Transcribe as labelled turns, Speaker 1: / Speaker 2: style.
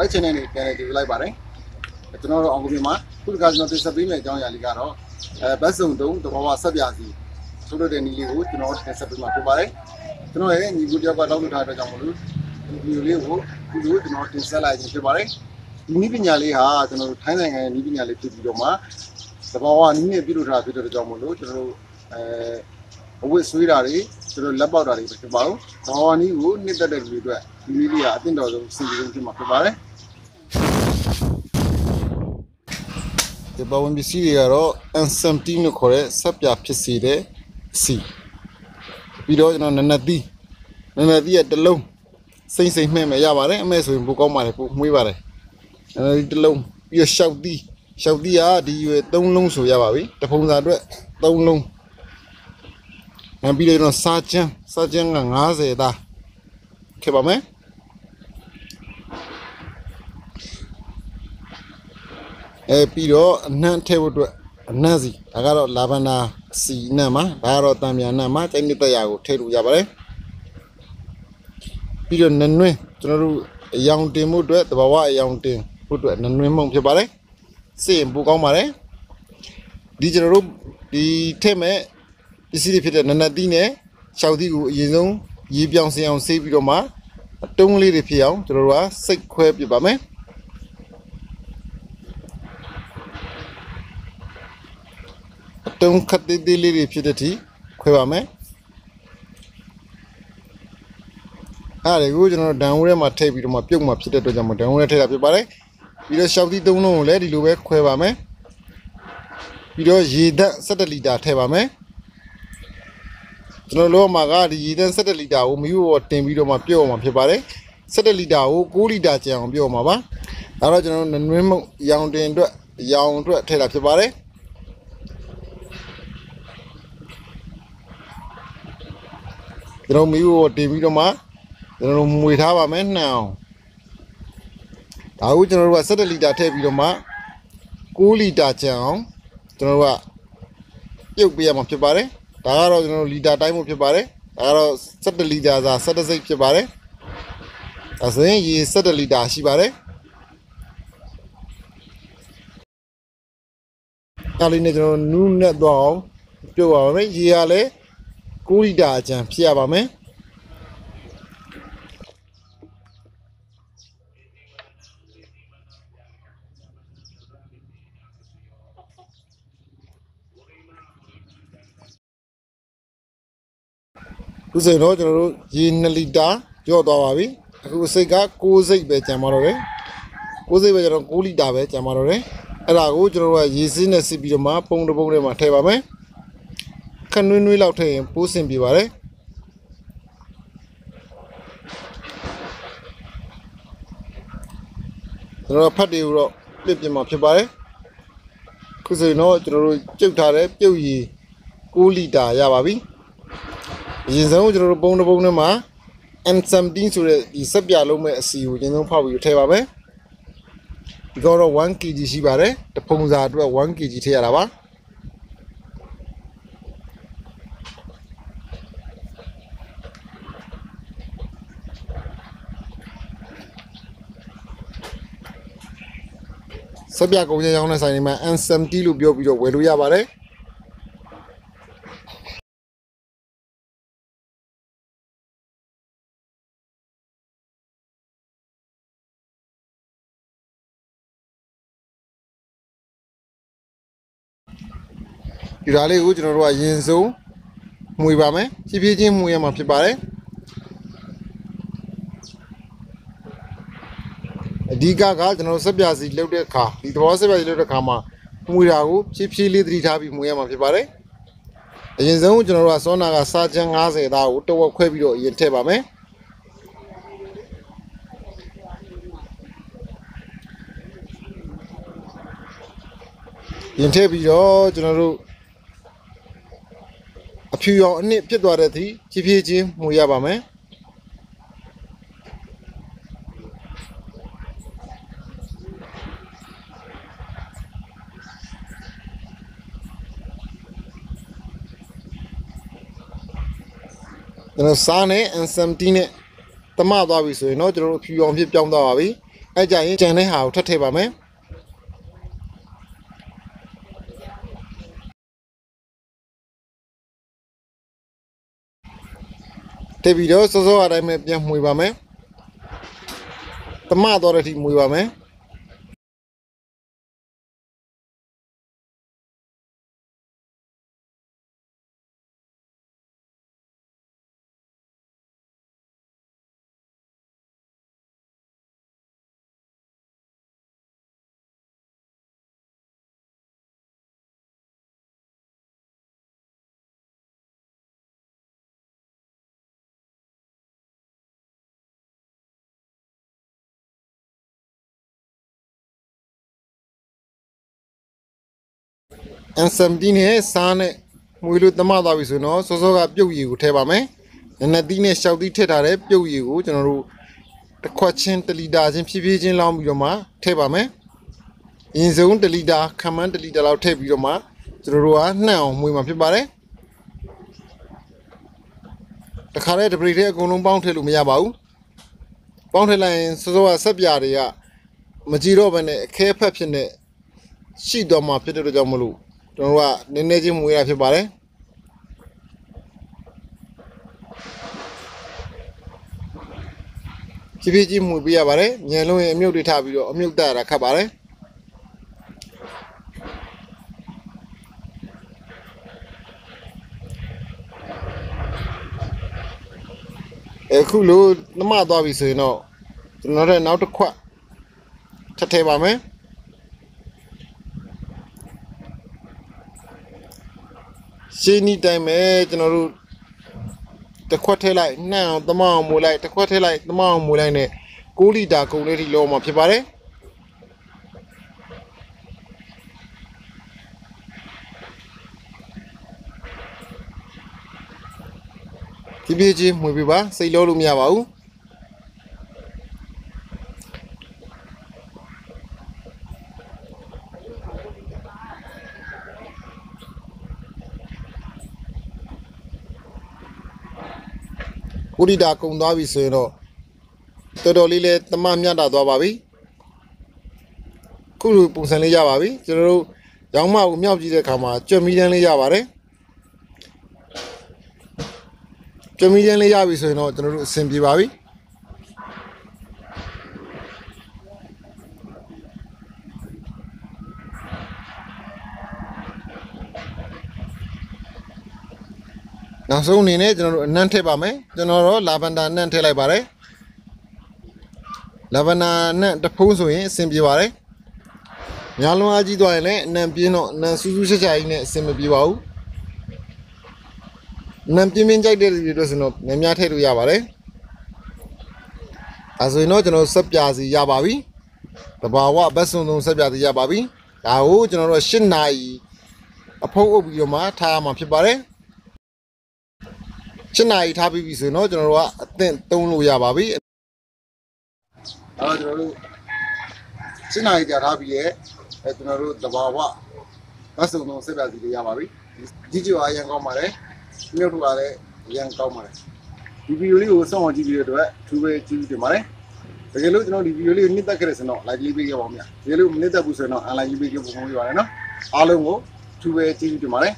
Speaker 1: လိုက်ချင်တဲ့နေပြန်နေကြည့်လိုက်ပါတယ်ကျွန်တော်တို့အောင်ကုန်မှာခုတခါကျွန်တော်တင်ဆက်ပေးမယ့်အကြောင်းအရာလေးကတော့ဘတ်စုံတုံးတဘာဝဆက်ပြစီထုတ်လုပ်တဲ့နည်းလေးကိုကျွန်တော်တင်ဆက်ပေးမှာဖြစ်ပါတယ်ကျွန်တော်ရဲ့ညီကိုတယောက်ကတောင်းထားတဲ့ကြောင့်မလို့ဒီဗီဒီယိုလေးကိုခုလိုကျွန်တော်တင်ဆက်လိုက်ခြင်းဖြစ်ပါတယ်ဒီနည်းပညာလေးဟာကျွန်တော်တို့ထိုင်းနိုင်ငံရဲ့နည်းပညာလေးဖြစ်ပြီးတော့မှတဘာဝနည်းနဲ့ပြုလုပ်ထားဖြစ်တဲ့ကြောင့်မလို့ကျွန်တော်တို့အဝတ်ဆွေးတာတွေကျွန်တော်လက်ပေါက်တာတွေပဲဖြစ်ပါဘူးတဘာဝနည်းကိုနှစ်သက်တဲ့လူတွေအတွက်ဒီနည်းလေးကအသင့်တော်ဆုံးစီစဉ်ဖြစ်မှာဖြစ်ပါတယ်ဒီဘဝင်ပစ္စည်းတွေကတော့ N70 လို့ခေါ်တဲ့ဆက်ပြဖြစ်စေတဲ့စီပြီးတော့ကျွန်တော်နနသီးရဲ့တစ်လုံးစိမ့်မှဲ့မယ်ရပါတယ်အမဲဆိုရင်ပိုကောင်းပါတယ်ပိုမွေးပါတယ်အဲဒီတစ်လုံးပြီးတော့ရှောက်သီးကဒီရွယ်3လုံးဆိုရပါပြီတဖုံစာအတွက်3လုံးနောက်ပြီးတော့ကျွန်တော်စာချမ်းက90သားခဲ့ပါမယ်ပြီးတော့အနှံ့ထဲဖို့အတွက်အနှံ့စီဒါကတော့လာဗန်ဒါစီနှံ့မှာဒါကတော့တံမြန်နှံ့မှာတိုက်နှစ်တက်ရာကိုထည့်လို့ရပါတယ်ပြီးတော့နနွင်းကျွန်တော်တို့အယောင်တင်မှုအတွက်တဘာဝအယောင်တင်ဖို့အတွက်နနွင်းမုံဖြစ်ပါတယ်စေရင်ပိုကောင်းပါတယ်ဒီကျွန်တော်တို့ဒီထည့်မဲ့ပစ္စည်းတွေဖြစ်တဲ့နနသီးနဲ့ရှောက်သီးကိုအရင်ဆုံးရေပြောင်းစင်အောင်ဆေးပြီးတော့မှတုံးလေးတွေဖြစ်အောင်ကျွန်တော်တို့ကစိတ်ခွဲပြပါမယ်တုံးခတ်သေးလေးတွေဖြစ်တဲ့ထိခွဲပါမယ်အဲ့ဒါကိုကျွန်တော်ဒံဝဲထဲမှာထည့်ပြီးတော့မှပြုတ်မှဖြစ်တဲ့အတွက်ကြောင့်ဒံဝဲထဲထည့်တာဖြစ်ပါတယ်ပြီးတော့ရှောက်သီး3လုံးကိုလည်းဒီလိုပဲခွဲပါမယ်ပြီးတော့ရေဓာတ်17လီတာထည့်ပါမယ်ကျွန်တော်လောမှာကဒီရေဓာတ်17လီတာကိုမီးပေါ်တင်ပြီးတော့မှပြုတ်အောင်ဖြစ်ပါတယ်17လီတာကို9လီတာကျန်အောင်ပြုတ်အောင်ပါဒါတော့ကျွန်တော်နွေးမုံရောင်တင်အတွက်ရောင်အတွက်ထည့်တာဖြစ်ပါတယ်ကျွန်တော်မီးကိုတင်ပြီးတော့မှကျွန်တော်မွေထားပါမယ်နှံအောင်ဒါကိုကျွန်တော်တို့က17လီတာထည့်ပြီးတော့မှ9လီတာကျန်အောင်ကျွန်တော်တို့ကပြုတ်ပေးရမှာဖြစ်ပါတယ်ဒါကတော့ကျွန်တော်တို့လီတာတိုင်းမှုဖြစ်ပါတယ်ဒါကတော့17လီတာစာ17စိတ်ဖြစ်ပါတယ်ဒါဆိုရင်ရေ17လီတာရှိပါတယ်ဒါလေးနဲ့ကျွန်တော်နူးနဲ့တော့အောင်ပြုတ်ပါမယ်ရေကလည်း9လီတာအကျန်ဖြစ်ရပါမယ်ခုဆိုတော့ကျွန်တော်တို့ရေ2လီတာကြော့သွားပါပြီအခုစိတ်က6စိတ်ပဲကျန်ပါတော့တယ်6စိတ်ပဲကျွန်တော်9လီတာပဲကျန်ပါတော့တယ်အဲ့ဒါကိုကျွန်တော်တို့ကရေစင်းနဲ့စစ်ပြီးတော့မှပုံတစ်ပုံထဲမှာထည့်ပါမယ်ခဏနွေးလောက်ထည့်ရင်ပိုးစင်ပြပါတယ်ကျွန်တော်ဖတ်တွေကိုတော့ပြစ်မှာဖြစ်ပါတယ်ခုဆိုရင်တော့ကျွန်တော်တို့ပြုတ်ထားတဲ့ပြုတ်ရေ9လီတာရပါပြီအရင်ဆုံးကျွန်တော်တို့ပုံတစ်ပုံထဲမှာ N70 ဆိုတဲ့ဒီစက်ပြလုံးမဲ့အစီကိုအရင်ဆုံးဖောက်ပြီးထည့်ပါမယ်ဒီကတော့ 1kg ရှိပါတယ်တဖုံစာအတွက် 1kg ထည့်ရတာပါစက်ပြကုန်ရောင်းတဲ့ဆိုင်တွေမှာ N70 လို့ပြောပြီးတော့ဝယ်လို့ရပါတယ်ဒီဓာတ်လေးကိုကျွန်တော်တို့ကရင်စုံမှုပါမယ်ဖြည်းဖြည်းချင်းမှုရမှာဖြစ်ပါတယ်အဓိကကကျွန်တော်တို့စက်ပြစီလှုပ်တဲ့အခါဒီသဘောစက်ပြစီလှုပ်တဲ့အခါမှာမှုတာကိုဖြည်းဖြည်းလေးသတိထားပြီးမှုရမှာဖြစ်ပါတယ်အရင်ဆုံးကျွန်တော်တို့ကစောနာကစာချမ်း90သားကိုတဝက်ခွဲပြီးတော့အရင်ထည့်ပါမယ်ရင်ထည့်ပြီးတော့ကျွန်တော်တို့အဖြူရောင်အနစ်ဖြစ်သွားတဲ့အထိဖြည်းဖြည်းချင်းမှုရပါမယ်ကျွန်တော်စားနဲ့ N70 နဲ့တမသွားပြီဆိုရင်တော့ကျွန်တော်တို့ဖြူအောင်ဖြစ်ပြောင်းသွားပါပြီ အဲ့ကြရင်ကြံတဲ့ဟာကိုထပ်ထည့်ပါမယ်ထည့်ပြီးတော့စောစောအတိုင်းပဲပြန်မှွေပါမယ်တမတော့တဲ့အထိမှွေပါမယ်အန်ဆမ်ဒီနဲ့စားနဲ့မွေလို့တမသွားပြီဆိုတော့စောစောကပြုတ်ရည်ကိုထည့်ပါမယ်နနသီးနဲ့ရှောက်သီးထည့်ထားတဲ့ပြုတ်ရည်ကိုကျွန်တော်တို့တစ်ခွက်ချင်း1လီတာချင်းဖြည်းဖြည်းချင်းလောင်းပြီးတော့မှထည့်ပါမယ်ရင်စုံ1လီတာခမန်း1လီတာလောက်ထည့်ပြီးတော့မှကျွန်တော်တို့ကနှံ့အောင်မွေမှာဖြစ်ပါတယ်တခါလဲတပရိထဲအကုန်လုံးပေါင်းထည့်လို့မရပါဘူးပေါင်းထည့်လိုက်ရင်စောစောကဆက်ပြာတွေကမကြည့်တော့ဘဲနဲ့အခဲဖက်ဖြစ်နေရှိတော့မှဖြစ်တဲ့အတွက်ကြောင့်မလို့ကျွန်တော်တို့ကနည်းနည်းချင်းမွေးရဖြစ်ပါတယ်ဖြည်းဖြည်းချင်းမွေးပေးရပါတယ်ညံလုံးရင်အမြုပ်တွေထားပြီးတော့အမြုပ်တက်ရတာခတ်ပါတယ်အခုလို့နှမသွားပြီဆိုရင်တော့ကျွန်တော်တို့နောက်တစ်ခွက်ထပ်ထည့်ပါမယ်ရှင်းနီးတိုင်းပဲကျွန်တော်တို့တစ်ခွက်ထည့်လိုက်နှံ့အောင်သမအောင်မွေလိုက်တစ်ခွက်ထည့်လိုက်သမအောင်မွေလိုက်နဲ့6လီတာကုန်လေးထိလောမှာဖြစ်ပါတယ်ဒီပြေးချင်းမွေပြပါစိတ်လောလို့မရပါဘူး6လီတာကုန်သွားပြီဆိုရင်တော့တော်တော်လေးလဲတမမြတ်တာသွားပါပြီခုလိုပုံစံလေးရပါပြီကျွန်တော်တို့ရောင်းမကိုမြောက်ကြည့်တဲ့အခါမှာကြွက်မီတန်းလေးရပါတယ်ကြွက်မီတန်းလေးရပြီဆိုရင်တော့ကျွန်တော်တို့အဆင်ပြေပါပြီနောက်ဆုံးအနေနဲ့ကျွန်တော်တို့အနံ့ထည့်ပါမယ်ကျွန်တော်တို့လာဗန်ဒါအနံ့ထည့်လိုက်ပါတယ်လာဗန်ဒါအနံ့တစ်ဖုံးဆိုရင်အဆင်ပြေပါတယ်ညာလုံးအားကြီးသွားရင်လည်းအနံ့ပြင်းတော့အနံ့စူးစူးချက်ချက်ကြီးနဲ့အဆင်မပြေပါဘူးအနံ့ပြင်းပြင်းကြိုက်တဲ့လူတွေဆိုတော့များများထည့်လို့ရပါတယ်အဲဆိုရင်တော့ကျွန်တော်ဆက်ပြာစီရပါပြီတဘာဝဘက်စုံစုံဆက်ပြာစီရပါပြီဒါကိုကျွန်တော်တို့8နာရီအဖုံးအုပ်ပြီးတော့မှထားမှာဖြစ်ပါတယ်8နာရီထားပြီးပြီဆိုရင်တော့ကျွန်တော်တို့ကအသင့်သုံးလို့ရပါပြီကျွန်တော်တို့8နာရီကြာထားပြီးရဲ့ကျွန်တော်တို့တဘာဝဘတ်စုံလုံးဆက်ပြစီလေးရပါပြီဒီကြိုအားရန်ကောင်းပါတယ်မြုပ်ထူအားလည်းရန်ကောင်းပါတယ်ဒီဗီဒီယိုလေးကိုစောင့်အောင်ကြည့်ပြီးတဲ့အတွက်ထူပဲကြည့်ပြီးတင်ပါတယ်တကယ်လို့ကျွန်တော်ဒီဗီဒီယိုလေးကိုနှစ်သက်ခဲ့တဲ့ဆိုတော့ like လေးပေးခဲ့ပါဦးဗျာတကယ်လို့မနှစ်သက်ဘူးဆိုရင်တော့ unlike လေးပေးခဲ့ပုံပေးပါရနော်အားလုံးကိုထူပဲကြည့်ပြီးတင်ပါတယ်